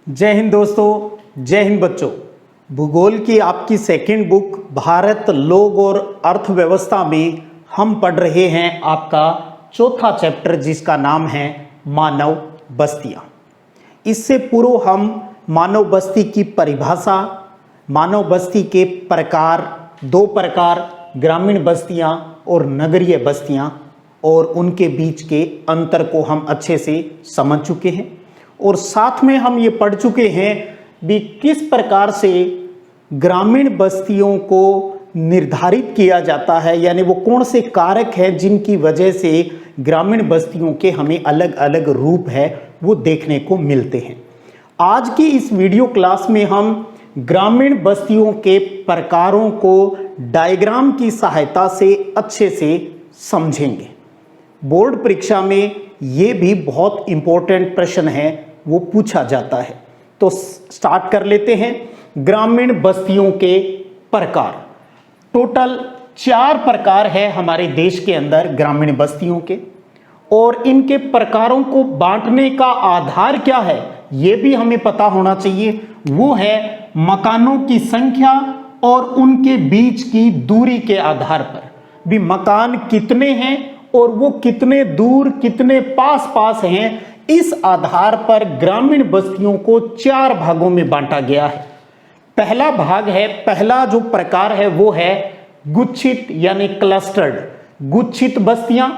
जय हिंद दोस्तों, जय हिंद बच्चों। भूगोल की आपकी सेकंड बुक भारत, लोग और अर्थव्यवस्था में हम पढ़ रहे हैं आपका चौथा चैप्टर जिसका नाम है मानव बस्तियां। इससे पूर्व हम मानव बस्ती की परिभाषा, मानव बस्ती के प्रकार, दो प्रकार, ग्रामीण बस्तियां और नगरीय बस्तियां, और उनके बीच के अंतर को हम अच्छे से समझ चुके हैं। और साथ में हम ये पढ़ चुके हैं भी किस प्रकार से ग्रामीण बस्तियों को निर्धारित किया जाता है, यानी वो कौन से कारक हैं जिनकी वजह से ग्रामीण बस्तियों के हमें अलग अलग रूप है वो देखने को मिलते हैं। आज की इस वीडियो क्लास में हम ग्रामीण बस्तियों के प्रकारों को डायग्राम की सहायता से अच्छे से समझेंगे। बोर्ड परीक्षा में ये भी बहुत इंपॉर्टेंट प्रश्न है, वो पूछा जाता है। तो स्टार्ट कर लेते हैं। ग्रामीण बस्तियों के प्रकार, टोटल 4 प्रकार है हमारे देश के अंदर ग्रामीण बस्तियों के, और इनके प्रकारों को बांटने का आधार क्या है ये भी हमें पता होना चाहिए। वो है मकानों की संख्या और उनके बीच की दूरी के आधार पर भी मकान कितने हैं और वो कितने दूर, कितने पास पास हैं। इस आधार पर ग्रामीण बस्तियों को 4 भागों में बांटा गया है। पहला भाग है, पहला जो प्रकार है वो है गुच्छित यानी क्लस्टर्ड गुच्छित बस्तियां,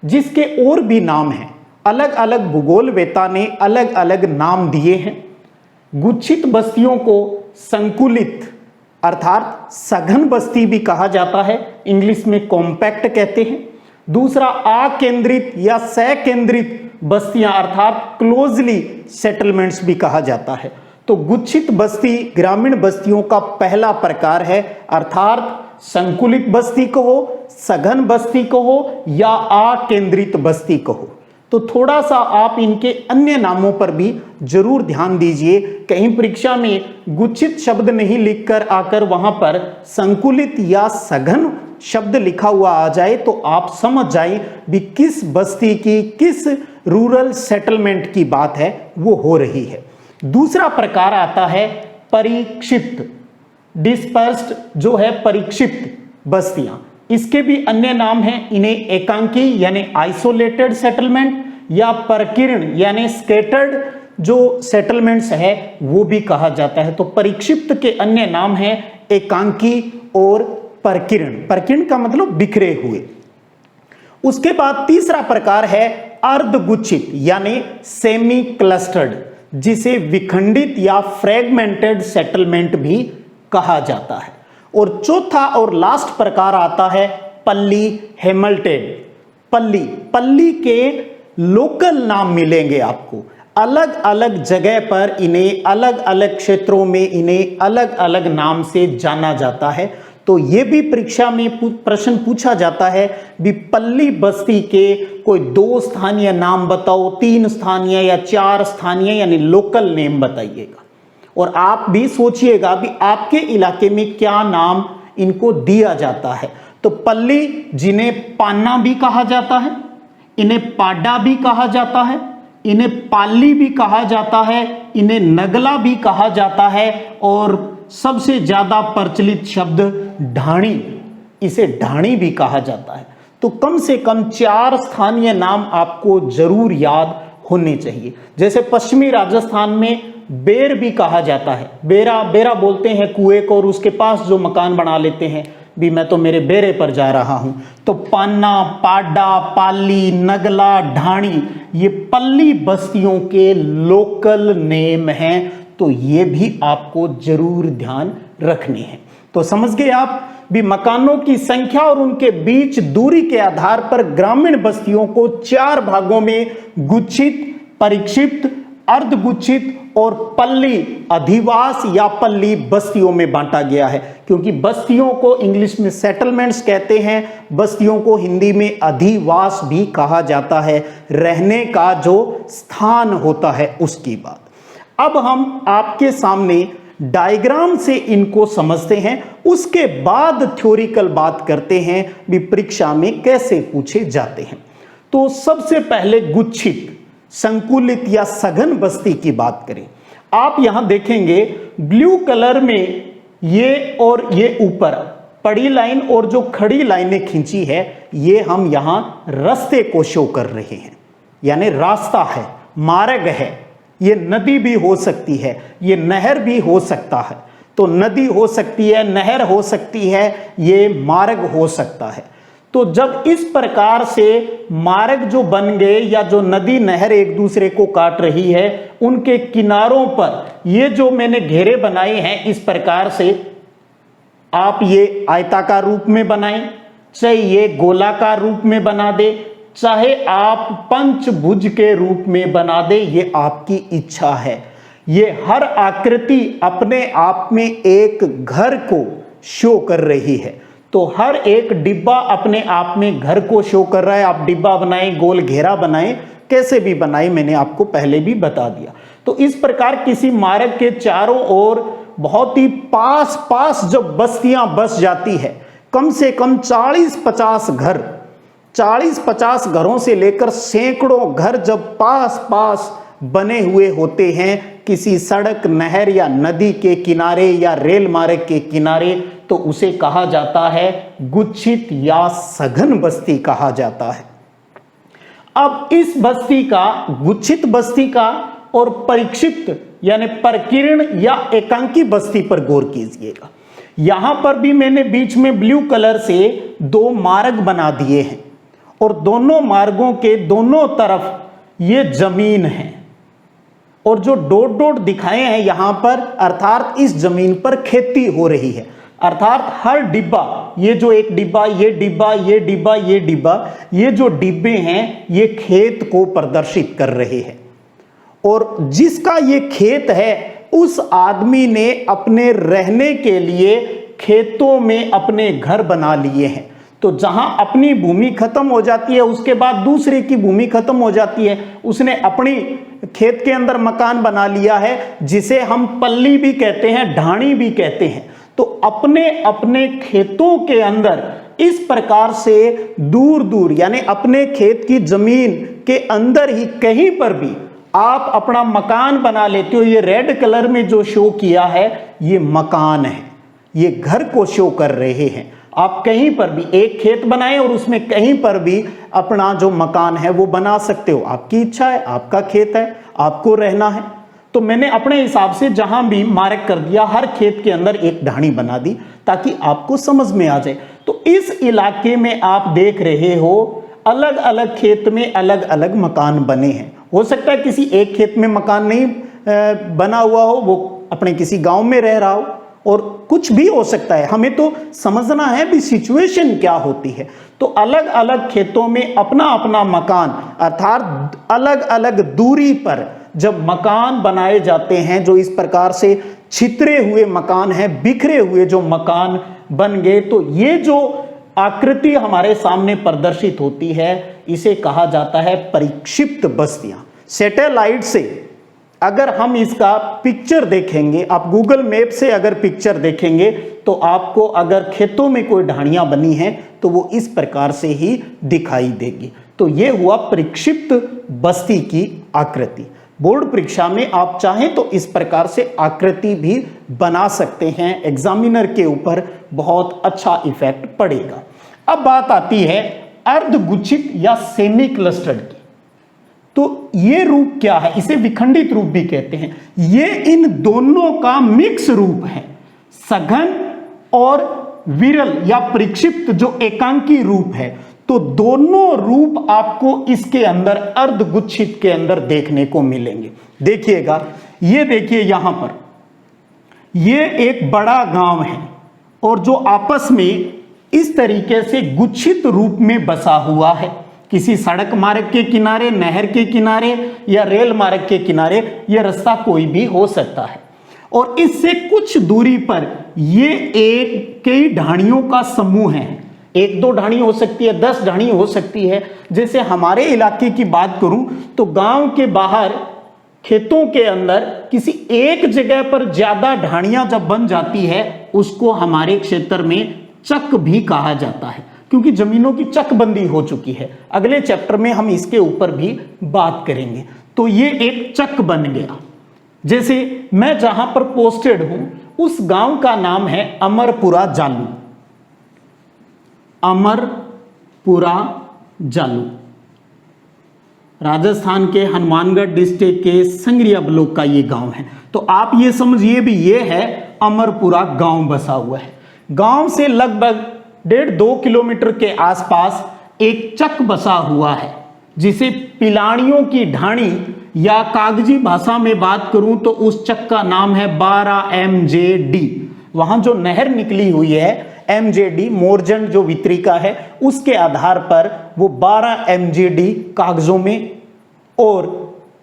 जिसके और भी नाम हैं। अलग अलग भूगोलवेता ने अलग अलग नाम दिए हैं। गुच्छित बस्तियों को संकुलित अर्थात सघन बस्ती भी कहा जाता है, इंग्लिश में कॉम्पैक्ट कहते हैं। दूसरा अकेंद्रित या सकेंद्रित बस्तियां अर्थात क्लोजली सेटलमेंट्स भी कहा जाता है। तो गुच्छित बस्ती ग्रामीण बस्तियों का पहला प्रकार है, अर्थात संकुलित बस्ती कहो, सघन बस्ती कहो या अकेंद्रित बस्ती कहो। तो थोड़ा सा आप इनके अन्य नामों पर भी जरूर ध्यान दीजिए। कहीं परीक्षा में गुच्छित शब्द नहीं लिखकर आकर वहां पर संकुलित या सघन शब्द लिखा हुआ आ जाए तो आप समझ जाएं भी किस बस्ती की, किस रूरल सेटलमेंट की बात है वो हो रही है। दूसरा प्रकार आता है परिक्षिप्त डिस्पर्स्ड, जो है परिक्षिप्त बस्तियां। इसके भी अन्य नाम हैं, इन्हें एकांकी यानी आइसोलेटेड सेटलमेंट या परकीर्ण यानी स्कैटर्ड जो सेटलमेंट्स है वो भी कहा जाता है। तो परिक्षिप्त के अन्य नाम हैं एकांकी और परकीर्ण। परकीर्ण का मतलब बिखरे हुए। उसके बाद तीसरा प्रकार है अर्धगुच्छित यानी सेमी क्लस्टर्ड, जिसे विखंडित या फ्रेगमेंटेड सेटलमेंट भी कहा जाता है। और चौथा और लास्ट प्रकार आता है पल्ली हेमल्टेड। पल्ली के लोकल नाम मिलेंगे आपको, अलग अलग जगह पर इन्हें अलग अलग क्षेत्रों में इन्हें अलग अलग नाम से जाना जाता है। तो ये भी परीक्षा में प्रश्न पूछा जाता है भी पल्ली बस्ती के कोई 2 स्थानीय नाम बताओ, 3 स्थानीय या 4 स्थानीय यानी लोकल नेम बताइएगा। और आप भी सोचिएगा भी आपके इलाके में क्या नाम इनको दिया जाता है। तो पल्ली, जिन्हें पान्ना भी कहा जाता है, इन्हें पाडा भी कहा जाता है, इन्हें पाली भी कहा जाता है, इन्हें नगला भी कहा जाता है, और सबसे ज्यादा प्रचलित शब्द ढाणी, इसे ढाणी भी कहा जाता है। तो कम से कम 4 स्थानीय नाम आपको जरूर याद होने चाहिए। जैसे पश्चिमी राजस्थान में बेर भी कहा जाता है, बेरा बोलते हैं कुएं को, और उसके पास जो मकान बना लेते हैं भी मैं तो मेरे बेरे पर जा रहा हूं। तो पान्ना, पाडा, पाली, नगला, ढाणी ये पल्ली बस्तियों के लोकल नेम हैं। तो ये भी आपको जरूर ध्यान रखने हैं। तो समझ गए आप भी मकानों की संख्या और उनके बीच दूरी के आधार पर ग्रामीण बस्तियों को 4 भागों में गुच्छित, परिक्षिप्त, अर्धगुच्छित और पल्ली अधिवास या पल्ली बस्तियों में बांटा गया है। क्योंकि बस्तियों को इंग्लिश में सेटलमेंट्स कहते हैं, बस्तियों को हिंदी में अधिवास भी कहा जाता है, रहने का जो स्थान होता है उसकी बात। अब हम आपके सामने डायग्राम से इनको समझते हैं, उसके बाद थ्योरिकल बात करते हैं भी परीक्षा में कैसे पूछे जाते हैं। तो सबसे पहले गुच्छित संकुलित या सघन बस्ती की बात करें। आप यहां देखेंगे ब्लू कलर में ये और ये ऊपर पड़ी लाइन और जो खड़ी लाइनें खींची है, ये हम यहां रास्ते को शो कर रहे हैं, यानी रास्ता है, मार्ग है। ये नदी भी हो सकती है, ये नहर भी हो सकता है। तो नदी हो सकती है, नहर हो सकती है, ये मार्ग हो सकता है। तो जब इस प्रकार से मार्ग जो बन गए या जो नदी नहर एक दूसरे को काट रही है, उनके किनारों पर ये जो मैंने घेरे बनाए हैं, इस प्रकार से आप ये आयताकार रूप में बनाएं, चाहे ये गोलाकार रूप में बना दे, चाहे आप पंचभुज के रूप में बना दे, ये आपकी इच्छा है। ये हर आकृति अपने आप में एक घर को शो कर रही है। तो हर एक डिब्बा अपने आप में घर को शो कर रहा है। आप डिब्बा बनाएं, गोल घेरा बनाएं, कैसे भी बनाएं, मैंने आपको पहले भी बता दिया। तो इस प्रकार किसी मार्ग के चारों ओर बहुत ही पास पास जब बस्तियां बस जाती है, कम से कम 40-50 घर, 40-50 घरों से लेकर सैकड़ों घर जब पास पास बने हुए होते हैं किसी सड़क, नहर या नदी के किनारे या रेल मार्ग के किनारे, तो उसे कहा जाता है गुच्छित या सघन बस्ती कहा जाता है। अब इस बस्ती का, गुच्छित बस्ती का और परिक्षिप्त यानी प्रकीर्ण या एकांकी बस्ती पर गौर कीजिएगा। यहां पर भी मैंने बीच में ब्लू कलर से 2 मार्ग बना दिए हैं और दोनों मार्गों के दोनों तरफ ये जमीन है और जो डॉट डॉट दिखाए हैं यहां पर, अर्थात इस जमीन पर खेती हो रही है। अर्थात हर डिब्बा, ये जो एक डिब्बा, ये डिब्बा, ये डिब्बा, ये डिब्बा, ये जो डिब्बे हैं ये खेत को प्रदर्शित कर रहे हैं। और जिसका ये खेत है उस आदमी ने अपने रहने के लिए खेतों में अपने घर बना लिए हैं। तो जहां अपनी भूमि खत्म हो जाती है उसके बाद दूसरे की भूमि खत्म हो जाती है, उसने अपनी खेत के अंदर मकान बना लिया है, जिसे हम पल्ली भी कहते हैं, ढाणी भी कहते हैं। तो अपने अपने खेतों के अंदर इस प्रकार से दूर दूर यानी अपने खेत की जमीन के अंदर ही कहीं पर भी आप अपना मकान बना लेते हो। ये रेड कलर में जो शो किया है ये मकान है, ये घर को शो कर रहे हैं। आप कहीं पर भी एक खेत बनाएं और उसमें कहीं पर भी अपना जो मकान है वो बना सकते हो। आपकी इच्छा है, आपका खेत है, आपको रहना है। तो मैंने अपने हिसाब से जहां भी मार्क कर दिया, हर खेत के अंदर एक ढाणी बना दी ताकि आपको समझ में आ जाए। तो इस इलाके में आप देख रहे हो अलग अलग खेत में अलग अलग मकान बने हैं। हो सकता है किसी एक खेत में मकान नहीं बना हुआ हो, वो अपने किसी गांव में रह रहा हो, और कुछ भी हो सकता है। हमें तो समझना है भी सिचुएशन क्या होती है। तो अलग अलग खेतों में अपना अपना मकान, अर्थात अलग अलग दूरी पर जब मकान बनाए जाते हैं, जो इस प्रकार से छितरे हुए मकान हैं, बिखरे हुए जो मकान बन गए, तो ये जो आकृति हमारे सामने प्रदर्शित होती है इसे कहा जाता है परिक्षिप्त बस्तियां। सैटेलाइट से अगर हम इसका पिक्चर देखेंगे, आप गूगल मैप से अगर पिक्चर देखेंगे तो आपको अगर खेतों में कोई ढाणियां बनी हैं तो वो इस प्रकार से ही दिखाई देगी। तो ये हुआ परिक्षिप्त बस्ती की आकृति। बोर्ड परीक्षा में आप चाहें तो इस प्रकार से आकृति भी बना सकते हैं, एग्जामिनर के ऊपर बहुत अच्छा इफेक्ट पड़ेगा। अब बात आती है अर्धगुच्छित या सेमी क्लस्टर्ड की। तो ये रूप क्या है? इसे विखंडित रूप भी कहते हैं। ये इन दोनों का मिक्स रूप है। सघन और विरल या परिक्षिप्त जो एकांकी रूप है, तो दोनों रूप आपको इसके अंदर अर्धगुच्छित के अंदर देखने को मिलेंगे। देखिएगा, ये देखिए यहां पर ये एक बड़ा गांव है और जो आपस में इस तरीके से गुच्छित रूप में बसा हुआ है। किसी सड़क मार्ग के किनारे, नहर के किनारे या रेल मार्ग के किनारे, यह रास्ता कोई भी हो सकता है। और इससे कुछ दूरी पर ये एक कई ढाणियों का समूह है। 1-2 ढाणी हो सकती है, 10 ढाणी हो सकती है। जैसे हमारे इलाके की बात करूं तो गांव के बाहर खेतों के अंदर किसी एक जगह पर ज्यादा ढाणियां जब बन जाती है उसको हमारे क्षेत्र में चक भी कहा जाता है, क्योंकि जमीनों की चकबंदी हो चुकी है। अगले चैप्टर में हम इसके ऊपर भी बात करेंगे। तो ये एक चक बन गया, जैसे मैं जहां पर पोस्टेड हूं उस गांव का नाम है अमरपुरा जालू, अमरपुरा जालू, राजस्थान के हनुमानगढ़ डिस्ट्रिक्ट के संगरिया ब्लॉक का ये गांव है। तो आप ये समझिए भी ये है अमरपुरा गांव बसा हुआ है। गांव से लगभग 1.5-2 किलोमीटर के आसपास एक चक बसा हुआ है जिसे पिलानियों की ढाणी या कागजी भाषा में बात करूं तो उस चक का नाम है 12 MJD। वहां जो नहर निकली हुई है MJD मोरजन जो वितरिका है उसके आधार पर वो 12 MJD कागजों में, और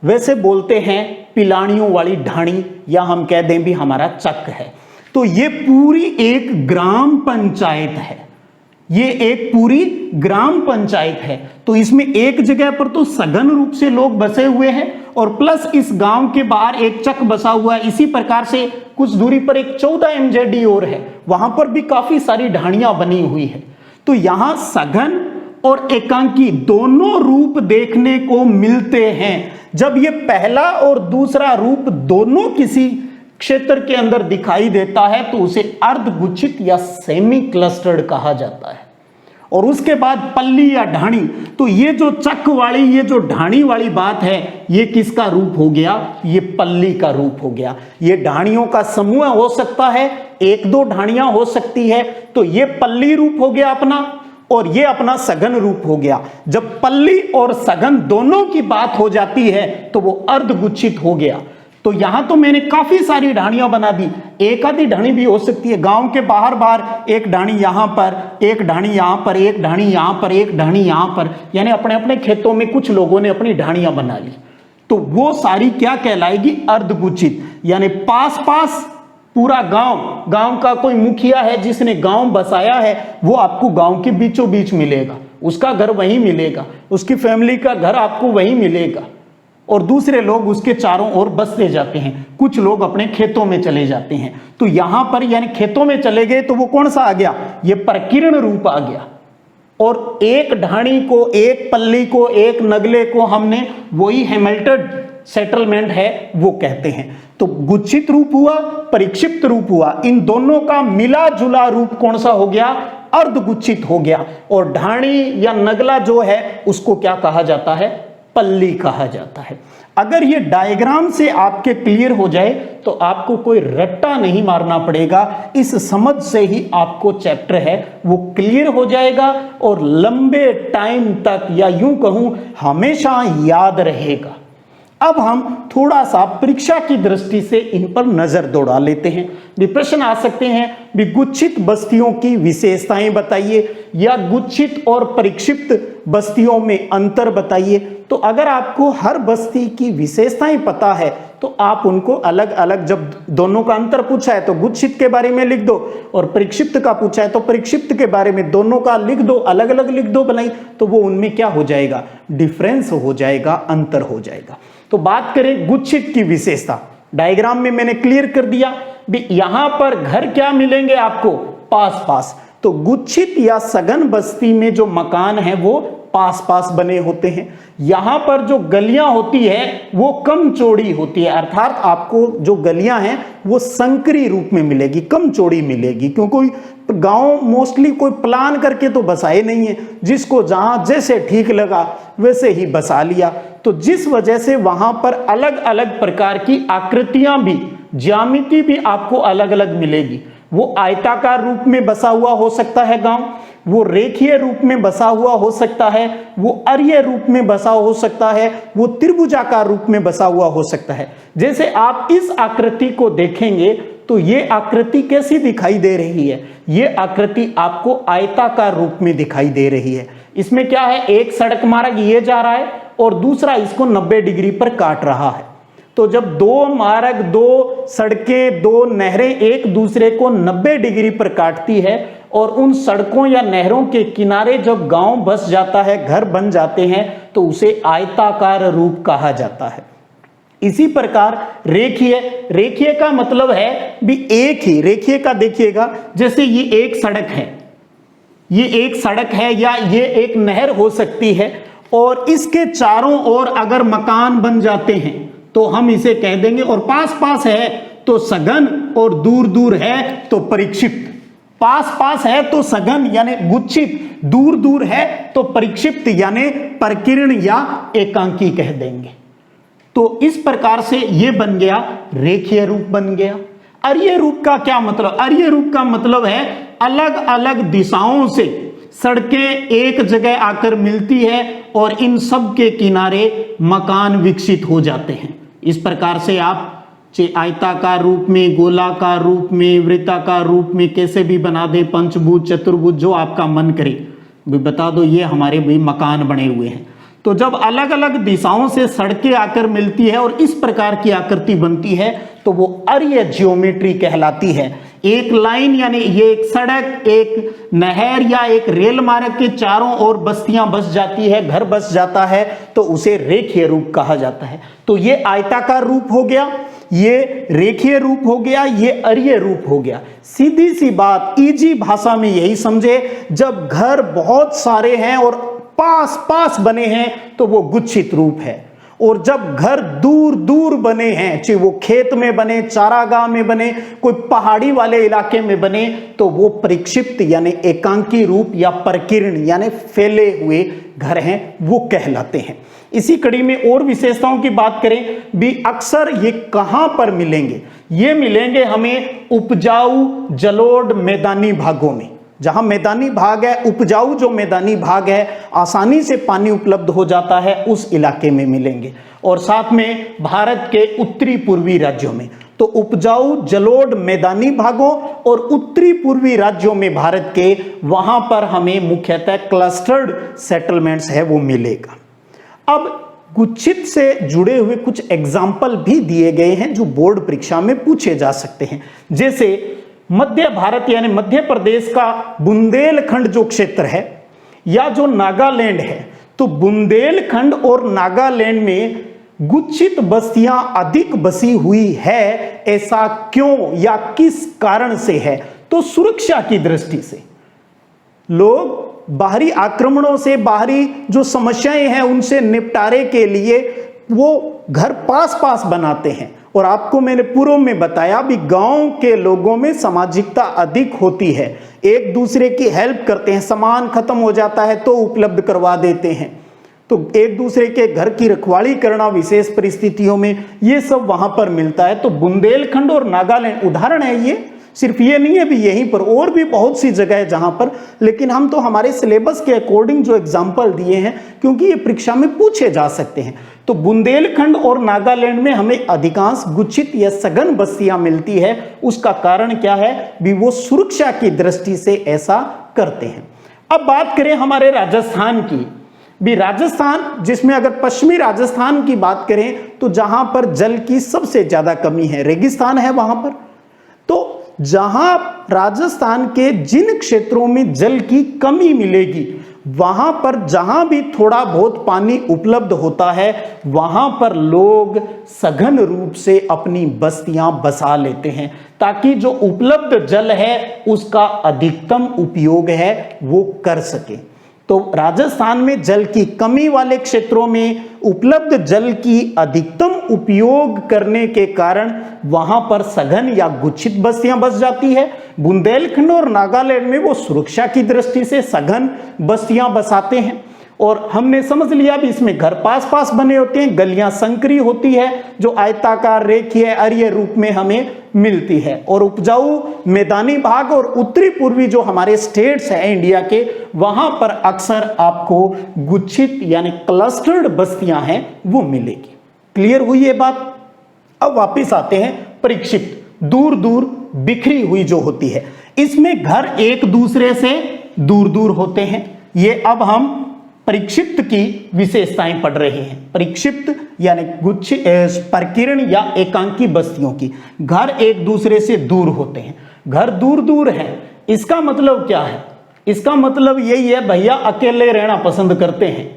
वैसे बोलते हैं पिलानियों वाली ढाणी, या हम कह दें भी हमारा चक है। तो ये पूरी एक ग्राम पंचायत है, ये एक पूरी ग्राम पंचायत है। तो इसमें एक जगह पर तो सघन रूप से लोग बसे हुए हैं और प्लस इस गांव के बाहर एक चक बसा हुआ है। इसी प्रकार से कुछ दूरी पर एक 14 MJD और है, वहां पर भी काफी सारी ढाणियां बनी हुई है। तो यहां सघन और एकांकी दोनों रूप देखने को मिलते हैं। जब ये पहला और दूसरा रूप दोनों किसी क्षेत्र के अंदर दिखाई देता है तो उसे अर्धगुच्छित या सेमी क्लस्टर्ड कहा जाता है। और उसके बाद पल्ली या ढाणी, तो ये जो चक वाली, ये जो ढाणी वाली बात है, ये किसका रूप हो गया? ये पल्ली का रूप हो गया। ये ढाणियों का समूह हो सकता है, 1-2 ढाणियां हो सकती है, तो ये पल्ली रूप हो गया अपना, और ये अपना सघन रूप हो गया। जब पल्ली और सघन दोनों की बात हो जाती है तो वो अर्धगुच्छित हो गया। तो यहां तो मैंने काफी सारी ढाणियां बना दी, एक आधी ढाणी भी हो सकती है। गांव के बाहर बाहर एक ढाणी यहां पर, एक ढाणी यहां पर, एक ढाणी यहां पर, एक ढाणी यहां पर, यानी अपने अपने खेतों में कुछ लोगों ने अपनी ढाणियां बना ली। तो वो सारी क्या कहलाएगी? अर्धगुच्छित। यानी पास पास पूरा गांव का कोई मुखिया है जिसने गांव बसाया है, वो आपको गांव के बीचों बीच मिलेगा, उसका घर वहीं मिलेगा, उसकी फैमिली का घर आपको वहीं मिलेगा, और दूसरे लोग उसके चारों ओर बसते जाते हैं। कुछ लोग अपने खेतों में चले जाते हैं। तो यहां पर यानी खेतों में चले गए तो वो कौन सा आ गया? ये प्रकीर्ण रूप आ गया। और एक ढाणी को, एक पल्ली को, एक नगले को हमने वही हैमिल्टन सेटलमेंट है वो कहते हैं। तो गुच्छित रूप हुआ, परिक्षिप्त रूप हुआ, इन दोनों का मिला जुला रूप कौन सा हो गया? अर्धगुच्छित हो गया। और ढाणी या नगला जो है उसको क्या कहा जाता है? पल्ली कहा जाता है। अगर ये डायग्राम से आपके क्लियर हो जाए तो आपको कोई रट्टा नहीं मारना पड़ेगा, इस समझ से ही आपको चैप्टर है वो क्लियर हो जाएगा और लंबे टाइम तक, या यूं कहूं हमेशा याद रहेगा। अब हम थोड़ा सा परीक्षा की दृष्टि से इन पर नजर दौड़ा लेते हैं। प्रश्न आ सकते हैं भी गुच्छित बस्तियों की विशेषताएं बताइए या गुच्छित और परिक्षिप्त बस्तियों में अंतर बताइए। तो अगर आपको हर बस्ती की विशेषताएं पता है तो आप उनको अलग अलग, जब दोनों का अंतर पूछा है तो गुच्छित के बारे में लिख दो, और परिक्षिप्त का पूछा है तो परिक्षिप्त के बारे में दोनों का लिख दो, अलग अलग लिख दो बनाई, तो वो उनमें क्या हो जाएगा? डिफरेंस हो जाएगा, अंतर हो जाएगा। तो बात करें गुच्छित की विशेषता, डायग्राम में मैंने क्लियर कर दिया भी यहां पर घर क्या मिलेंगे आपको? पास पास। तो गुच्छित या सघन बस्ती में जो मकान है वो पास पास बने होते हैं। यहां पर जो गलियां होती है वो कम चौड़ी होती है, अर्थात आपको जो गलियां हैं वो संकरी रूप में मिलेगी, कम चौड़ी मिलेगी, क्योंकि गांव मोस्टली कोई प्लान करके तो बसाए नहीं है, जिसको जहां जैसे ठीक लगा वैसे ही बसा लिया। तो जिस वजह से वहां पर अलग अलग प्रकार की आकृतियां भी, ज्यामिति भी आपको अलग अलग मिलेगी। वो आयताकार रूप में बसा हुआ हो सकता है गांव, वो रेखीय रूप में बसा हुआ हो सकता है, वो अर्य रूप में बसा हो सकता है, वो त्रिभुजाकार रूप में बसा हुआ हो सकता है। जैसे आप इस आकृति को देखेंगे तो ये आकृति कैसी दिखाई दे रही है? ये आकृति आपको आयताकार रूप में दिखाई दे रही है। इसमें क्या है? एक सड़क मार्ग ये जा रहा है और दूसरा इसको 90 डिग्री पर काट रहा है। तो जब दो मार्ग, दो सड़कें, दो नहरें एक दूसरे को 90 डिग्री पर काटती है और उन सड़कों या नहरों के किनारे जब गांव बस जाता है, घर बन जाते हैं, तो उसे आयताकार रूप कहा जाता है। इसी प्रकार रेखीय का मतलब है भी एक ही, रेखीय का देखिएगा, जैसे ये एक सड़क है, ये एक सड़क है या ये एक नहर हो सकती है, और इसके चारों ओर अगर मकान बन जाते हैं तो हम इसे कह देंगे, और पास पास है तो सघन, और दूर दूर है तो परिक्षिप्त। पास पास है तो सघन यानी गुच्छित, दूर दूर है तो परिक्षिप्त यानी प्रकीर्ण या एकांकी कह देंगे। तो इस प्रकार से ये बन गया रेखीय रूप बन गया। अर्य रूप का क्या मतलब? अर्य रूप का मतलब है अलग अलग दिशाओं से सड़कें एक जगह आकर मिलती है और इन सब के किनारे मकान विकसित हो जाते हैं। इस प्रकार से आप आयताकार रूप में, गोलाकार रूप में, वृत्ताकार रूप में कैसे भी बना दे, पंचभुज, चतुर्भुज, जो आपका मन करे भी बता दो, ये हमारे भी मकान बने हुए हैं। तो जब अलग अलग दिशाओं से सड़कें आकर मिलती है और इस प्रकार की आकृति बनती है तो वो अर्य ज्योमेट्री कहलाती है। एक लाइन यानी ये एक सड़क, एक नहर या एक रेल मार्ग के चारों ओर बस्तियां बस जाती है, घर बस जाता है, तो उसे रेखीय रूप कहा जाता है। तो ये आयताकार रूप हो गया, ये रेखीय रूप हो गया, ये अर्य रूप हो गया। सीधी सी बात, इजी भाषा में यही समझे, जब घर बहुत सारे हैं और पास पास बने हैं तो वो गुच्छित रूप है, और जब घर दूर दूर बने हैं, चाहे वो खेत में बने, चारागाह में बने, कोई पहाड़ी वाले इलाके में बने, तो वो परिक्षिप्त यानी एकांकी रूप या प्रकीर्ण यानी फैले हुए घर हैं, वो कहलाते हैं। इसी कड़ी में और विशेषताओं की बात करें भी, अक्सर ये कहां पर मिलेंगे? ये मिलेंगे हमें उपजाऊ जलोढ़ मैदानी भागों में। जहां मैदानी भाग है, उपजाऊ जो मैदानी भाग है, आसानी से पानी उपलब्ध हो जाता है, उस इलाके में मिलेंगे। और साथ में भारत के उत्तरी पूर्वी राज्यों में। तो उपजाऊ जलोढ़ मैदानी भागों और उत्तरी पूर्वी राज्यों में भारत के, वहां पर हमें मुख्यतः क्लस्टर्ड सेटलमेंट्स है वो मिलेगा। अब गुच्छित से जुड़े हुए कुछ एग्जाम्पल भी दिए गए हैं जो बोर्ड परीक्षा में पूछे जा सकते हैं। जैसे मध्य भारत यानी मध्य प्रदेश का बुंदेलखंड जो क्षेत्र है या जो नागालैंड है, तो बुंदेलखंड और नागालैंड में गुच्छित बस्तियां अधिक बसी हुई है। ऐसा क्यों या किस कारण से है? तो सुरक्षा की दृष्टि से लोग बाहरी आक्रमणों से, बाहरी जो समस्याएं हैं उनसे निपटारे के लिए वो घर पास पास बनाते हैं। और आपको मैंने पूर्व में बताया भी, गांव के लोगों में सामाजिकता अधिक होती है, एक दूसरे की हेल्प करते हैं, सामान खत्म हो जाता है तो उपलब्ध करवा देते हैं, तो एक दूसरे के घर की रखवाली करना विशेष परिस्थितियों में, ये सब वहां पर मिलता है। तो बुंदेलखंड और नागालैंड उदाहरण है ये, सिर्फ ये नहीं है भी यहीं पर, और भी बहुत सी जगह है जहां पर, लेकिन हम तो हमारे सिलेबस के अकॉर्डिंग जो एग्जाम्पल दिए हैं क्योंकि ये परीक्षा में पूछे जा सकते हैं। तो बुंदेलखंड और नागालैंड में हमें अधिकांश गुच्छित या सघन बस्तियां मिलती है। उसका कारण क्या है भी, वो सुरक्षा की दृष्टि से ऐसा करते हैं। अब बात करें हमारे राजस्थान की भी, राजस्थान जिसमें अगर पश्चिमी राजस्थान की बात करें तो जहां पर जल की सबसे ज्यादा कमी है, रेगिस्तान है वहां पर। तो जहां राजस्थान के जिन क्षेत्रों में जल की कमी मिलेगी, वहां पर जहां भी थोड़ा बहुत पानी उपलब्ध होता है, वहां पर लोग सघन रूप से अपनी बस्तियां बसा लेते हैं, ताकि जो उपलब्ध जल है उसका अधिकतम उपयोग है वो कर सके। तो राजस्थान में जल की कमी वाले क्षेत्रों में उपलब्ध जल की अधिकतम उपयोग करने के कारण वहां पर सघन या गुच्छित बस्तियां बस जाती है। बुंदेलखंड और नागालैंड में वो सुरक्षा की दृष्टि से सघन बस्तियां बसाते हैं। और हमने समझ लिया भी इसमें घर पास पास बने होते हैं, गलियां संकरी होती है जो आयताकार, रेखीय, अर्य रूप में हमें मिलती है। और उपजाऊ मैदानी भाग और उत्तरी पूर्वी जो हमारे स्टेट्स हैं इंडिया के, वहां पर अक्सर आपको गुच्छित यानी क्लस्टर्ड बस्तियां हैं वो मिलेगी। क्लियर हुई ये बात? अब वापिस आते हैं परिक्षिप्त, दूर दूर बिखरी हुई जो होती है। इसमें घर एक दूसरे से दूर दूर होते हैं। ये अब हम परिक्षिप्त की विशेषताएं पढ़ रहे हैं। परिक्षिप्त यानी गुच्छित, प्रकीर्ण या एकांकी बस्तियों की, घर एक दूसरे से दूर होते हैं। घर दूर दूर है, इसका मतलब क्या है? इसका मतलब यही है भैया अकेले रहना पसंद करते हैं,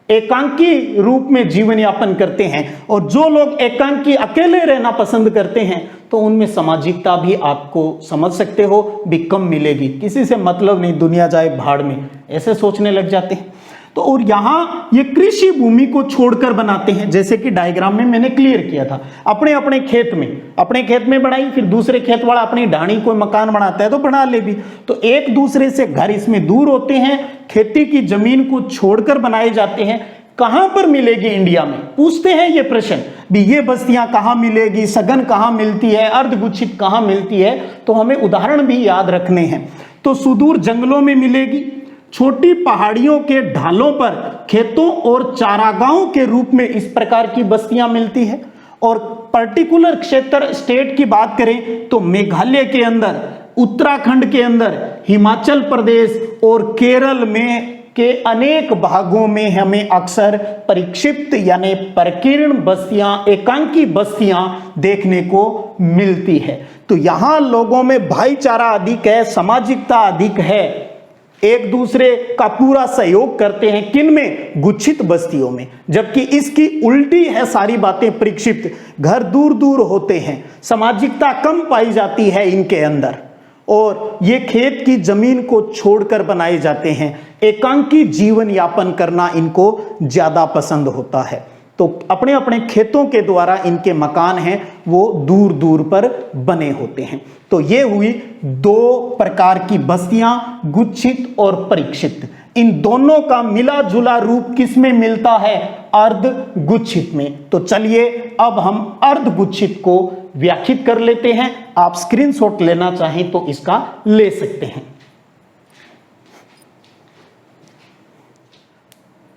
एकांकी रूप में जीवन यापन करते हैं। और जो लोग एकांकी अकेले रहना पसंद करते हैं तो उनमें सामाजिकता भी आपको समझ सकते हो भी कम मिलेगी, किसी से मतलब नहीं, दुनिया जाए भाड़ में, ऐसे सोचने लग जाते हैं। तो और यहाँ ये कृषि भूमि को छोड़कर बनाते हैं, जैसे कि डायग्राम में मैंने क्लियर किया था। अपने अपने खेत में बनाई, फिर दूसरे खेत वाला अपनी ढाणी कोई मकान बनाता है तो बना ले भी। तो एक दूसरे से घर इसमें दूर होते हैं, खेती की जमीन को छोड़कर बनाए जाते हैं। कहां पर मिलेगी इंडिया में, पूछते हैं ये प्रश्न भी, ये बस्तियां कहां मिलेगी, सघन कहां मिलती है, अर्धगुच्छित कहां मिलती है, तो हमें उदाहरण भी याद रखने हैं। तो सुदूर जंगलों में मिलेगी, छोटी पहाड़ियों के ढालों पर खेतों और चारागाहों के रूप में इस प्रकार की बस्तियां मिलती है। और पर्टिकुलर क्षेत्र स्टेट की बात करें तो मेघालय के अंदर, उत्तराखंड के अंदर, हिमाचल प्रदेश और केरल में के अनेक भागों में हमें अक्सर परिक्षिप्त यानी प्रकीर्ण बस्तियां, एकांकी बस्तियां देखने को मिलती है। तो यहां लोगों में भाईचारा अधिक है, सामाजिकता अधिक है, एक दूसरे का पूरा सहयोग करते हैं। किन में? गुच्छित बस्तियों में। जबकि इसकी उल्टी है सारी बातें परिक्षिप्त, घर दूर दूर होते हैं, सामाजिकता कम पाई जाती है इनके अंदर, और ये खेत की जमीन को छोड़कर बनाए जाते हैं। एकांकी जीवन यापन करना इनको ज्यादा पसंद होता है। तो अपने अपने खेतों के द्वारा इनके मकान हैं वो दूर दूर पर बने होते हैं। तो ये हुई दो प्रकार की बस्तियां, गुच्छित और परिक्षित। इन दोनों का मिला जुला रूप किस में मिलता है? अर्ध गुच्छित में। तो चलिए अब हम अर्ध गुच्छित को व्याख्यात कर लेते हैं। आप स्क्रीनशॉट लेना चाहें तो इसका ले सकते हैं।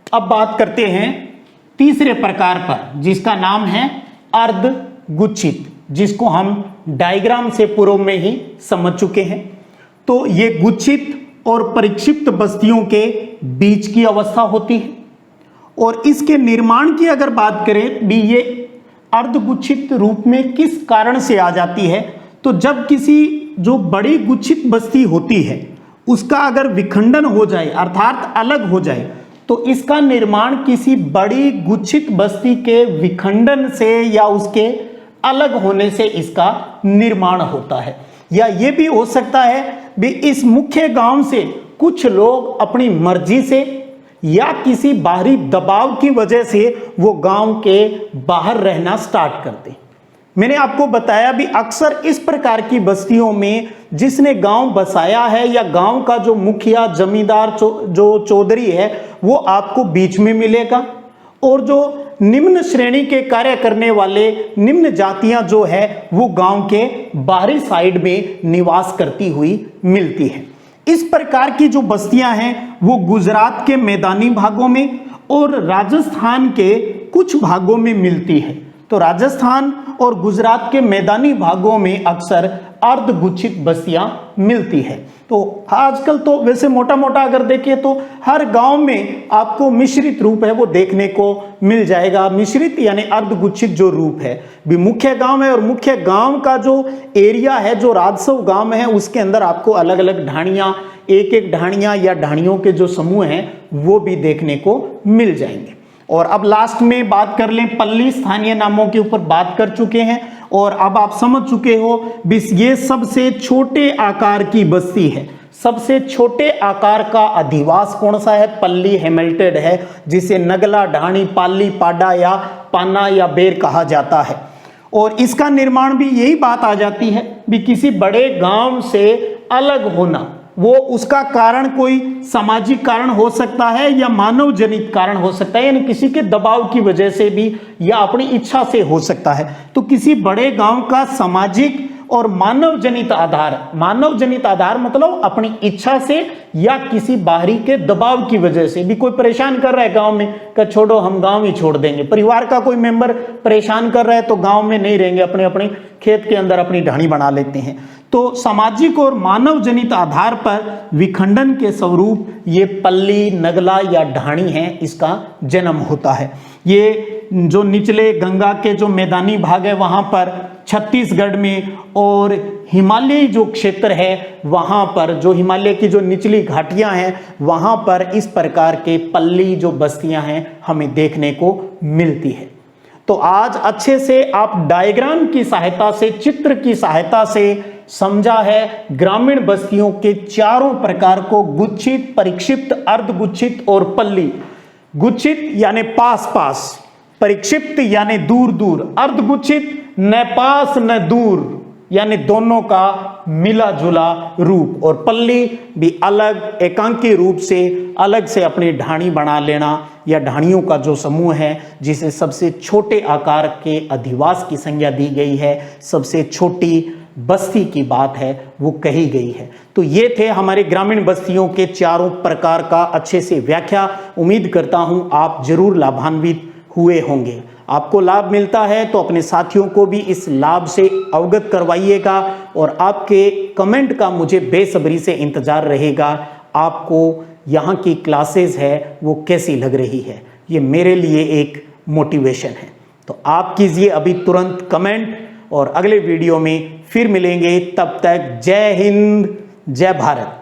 अब बात करते हैं तीसरे प्रकार पर, जिसका नाम है अर्ध गुच्छित, जिसको हम डायग्राम से पूर्व में ही समझ चुके हैं। तो ये गुच्छित और परिक्षिप्त बस्तियों के बीच की अवस्था होती है। और इसके निर्माण की अगर बात करें भी, ये अर्धगुच्छित रूप में किस कारण से आ जाती है? तो जब किसी जो बड़ी गुच्छित बस्ती होती है उसका अगर विखंडन हो जाए अर्थात अलग हो जाए, तो इसका निर्माण किसी बड़ी गुच्छित बस्ती के विखंडन से या उसके अलग होने से इसका निर्माण होता है। या ये भी हो सकता है भी इस मुख्य गांव से कुछ लोग अपनी मर्जी से या किसी बाहरी दबाव की वजह से वो गांव के बाहर रहना स्टार्ट करते। मैंने आपको बताया भी अक्सर इस प्रकार की बस्तियों में जिसने गांव बसाया है या गांव का जो मुखिया जमींदार जो चौधरी है वो आपको बीच में मिलेगा, और जो निम्न श्रेणी के कार्य करने वाले निम्न जातियां जो है वो गांव के बाहरी साइड में निवास करती हुई मिलती है। इस प्रकार की जो बस्तियां हैं वो गुजरात के मैदानी भागों में और राजस्थान के कुछ भागों में मिलती है। तो राजस्थान और गुजरात के मैदानी भागों में अक्सर अर्धगुच्छित बस्तियां मिलती है। तो आजकल तो वैसे मोटा मोटा अगर देखें तो हर गांव में आपको मिश्रित रूप है वो देखने को मिल जाएगा। मिश्रित यानी अर्धगुच्छित जो रूप है भी मुख्य गांव है, और मुख्य गांव का जो एरिया है, जो राजस्व गांव है, उसके अंदर आपको अलग अलग ढाणियां, एक एक ढाणियां या ढाणियों के जो समूह हैं वो भी देखने को मिल जाएंगे। और अब लास्ट में बात कर लें, पल्ली स्थानीय नामों के ऊपर बात कर चुके हैं और अब आप समझ चुके हो ये सबसे छोटे आकार की बस्ती है। सबसे छोटे आकार का अधिवास कौन सा है? पल्ली हेमिल्टेड है, जिसे नगला, ढाणी, पाली, पाडा या पाना या बेर कहा जाता है। और इसका निर्माण भी यही बात आ जाती है भी किसी बड़े गांव से अलग होना, वो उसका कारण कोई सामाजिक कारण हो सकता है या मानव जनित कारण हो सकता है, यानी किसी के दबाव की वजह से भी या अपनी इच्छा से हो सकता है। तो किसी बड़े गांव का सामाजिक और मानव जनित आधार मतलब अपनी इच्छा से या किसी बाहरी के दबाव की वजह से भी कोई परेशान कर रहा है गांव में, कि छोड़ो हम गांव ही छोड़ देंगे। परिवार का कोई मेंबर परेशान कर रहा है तो गांव में नहीं रहेंगे, अपने अपने खेत के अंदर अपनी ढाणी बना लेते हैं। तो सामाजिक और मानव जनित आधार पर विखंडन के स्वरूप ये पल्ली, नगला या ढाणी है, इसका जन्म होता है। ये जो निचले गंगा के जो मैदानी भाग है वहां पर छत्तीसगढ़ में, और हिमालयी जो क्षेत्र है वहां पर, जो हिमालय की जो निचली घाटियां हैं वहां पर इस प्रकार के पल्ली जो बस्तियां हैं हमें देखने को मिलती है। तो आज अच्छे से आप डायग्राम की सहायता से, चित्र की सहायता से समझा है ग्रामीण बस्तियों के चारों प्रकार को, गुच्छित, परिक्षिप्त, अर्धगुच्छित और पल्ली। गुच्छित यानी पास पास, परिक्षिप्त यानी दूर दूर, अर्धगुच्छित न पास न दूर यानी दोनों का मिला जुला रूप, और पल्ली भी अलग एकांकी रूप से अलग से अपनी ढाणी बना लेना, या ढाणियों का जो समूह है जिसे सबसे छोटे आकार के अधिवास की संज्ञा दी गई है, सबसे छोटी बस्ती की बात है वो कही गई है। तो ये थे हमारे ग्रामीण बस्तियों के चारों प्रकार का अच्छे से व्याख्या। उम्मीद करता हूं आप जरूर लाभान्वित हुए होंगे। आपको लाभ मिलता है तो अपने साथियों को भी इस लाभ से अवगत करवाइएगा, और आपके कमेंट का मुझे बेसब्री से इंतजार रहेगा। आपको यहाँ की क्लासेस है वो कैसी लग रही है, ये मेरे लिए एक मोटिवेशन है। तो आप कीजिए अभी तुरंत कमेंट, और अगले वीडियो में फिर मिलेंगे। तब तक जय हिंद, जय भारत।